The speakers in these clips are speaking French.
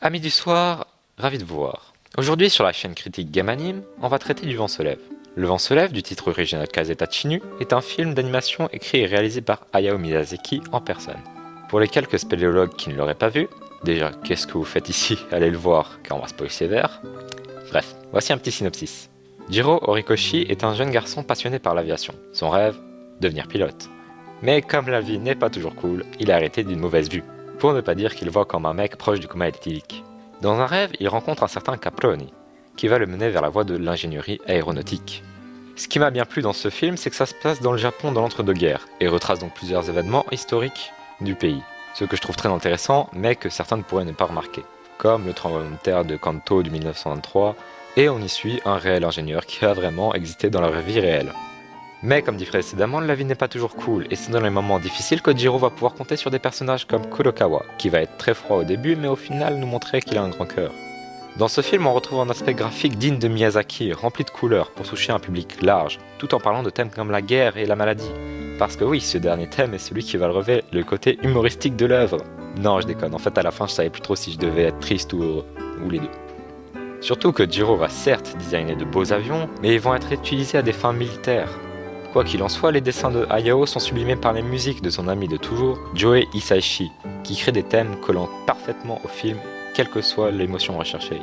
Amis du soir, ravi de vous voir. Aujourd'hui sur la chaîne critique Game Anime, on va traiter du Vent se lève. Le Vent se lève, du titre original Kazeta Chinu, est un film d'animation écrit et réalisé par Hayao Miyazaki en personne. Pour les quelques spéléologues qui ne l'auraient pas vu, déjà qu'est-ce que vous faites ici? Allez le voir car on va spoiler sévère. Bref, voici un petit synopsis. Jiro Horikoshi est un jeune garçon passionné par l'aviation. Son rêve, devenir pilote. Mais comme la vie n'est pas toujours cool, il est arrêté d'une mauvaise vue. Pour ne pas dire qu'il voit comme un mec proche du coma éthylique. Dans un rêve, il rencontre un certain Caproni, qui va le mener vers la voie de l'ingénierie aéronautique. Ce qui m'a bien plu dans ce film, c'est que ça se passe dans le Japon dans l'entre-deux-guerres, et retrace donc plusieurs événements historiques du pays. Ce que je trouve très intéressant, mais que certains ne pourraient ne pas remarquer. Comme le tremblement de terre de Kanto de 1923, et on y suit un réel ingénieur qui a vraiment existé dans la vraie vie réelle. Mais comme dit précédemment, la vie n'est pas toujours cool, et c'est dans les moments difficiles que Jiro va pouvoir compter sur des personnages comme Kurokawa, qui va être très froid au début, mais au final nous montrer qu'il a un grand cœur. Dans ce film, on retrouve un aspect graphique digne de Miyazaki, rempli de couleurs pour toucher un public large, tout en parlant de thèmes comme la guerre et la maladie. Parce que oui, ce dernier thème est celui qui va relever le côté humoristique de l'œuvre. Non, je déconne, en fait à la fin je savais plus trop si je devais être triste ou heureux, ou les deux. Surtout que Jiro va certes designer de beaux avions, mais ils vont être utilisés à des fins militaires. Quoi qu'il en soit, les dessins de Hayao sont sublimés par les musiques de son ami de toujours, Joe Hisaishi, qui crée des thèmes collant parfaitement au film, quelle que soit l'émotion recherchée.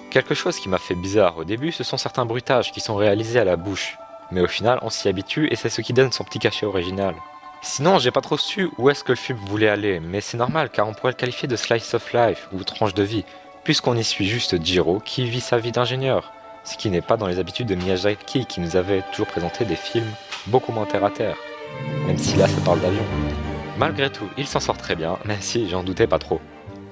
Quelque chose qui m'a fait bizarre au début, ce sont certains bruitages qui sont réalisés à la bouche, mais au final on s'y habitue et c'est ce qui donne son petit cachet original. Sinon, j'ai pas trop su où est-ce que le film voulait aller, mais c'est normal car on pourrait le qualifier de slice of life ou tranche de vie, puisqu'on y suit juste Jiro qui vit sa vie d'ingénieur. Ce qui n'est pas dans les habitudes de Miyazaki qui nous avait toujours présenté des films beaucoup moins terre à terre, même si là ça parle d'avion. Malgré tout, il s'en sort très bien, même si j'en doutais pas trop.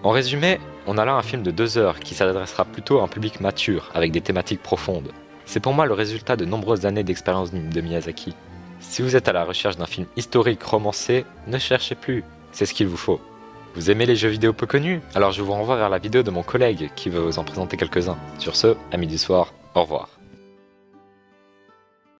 En résumé, on a là un film de 2 heures qui s'adressera plutôt à un public mature, avec des thématiques profondes. C'est pour moi le résultat de nombreuses années d'expérience de Miyazaki. Si vous êtes à la recherche d'un film historique romancé, ne cherchez plus, c'est ce qu'il vous faut. Vous aimez les jeux vidéo peu connus? Alors je vous renvoie vers la vidéo de mon collègue qui veut vous en présenter quelques-uns. Sur ce, amis du soir, au revoir.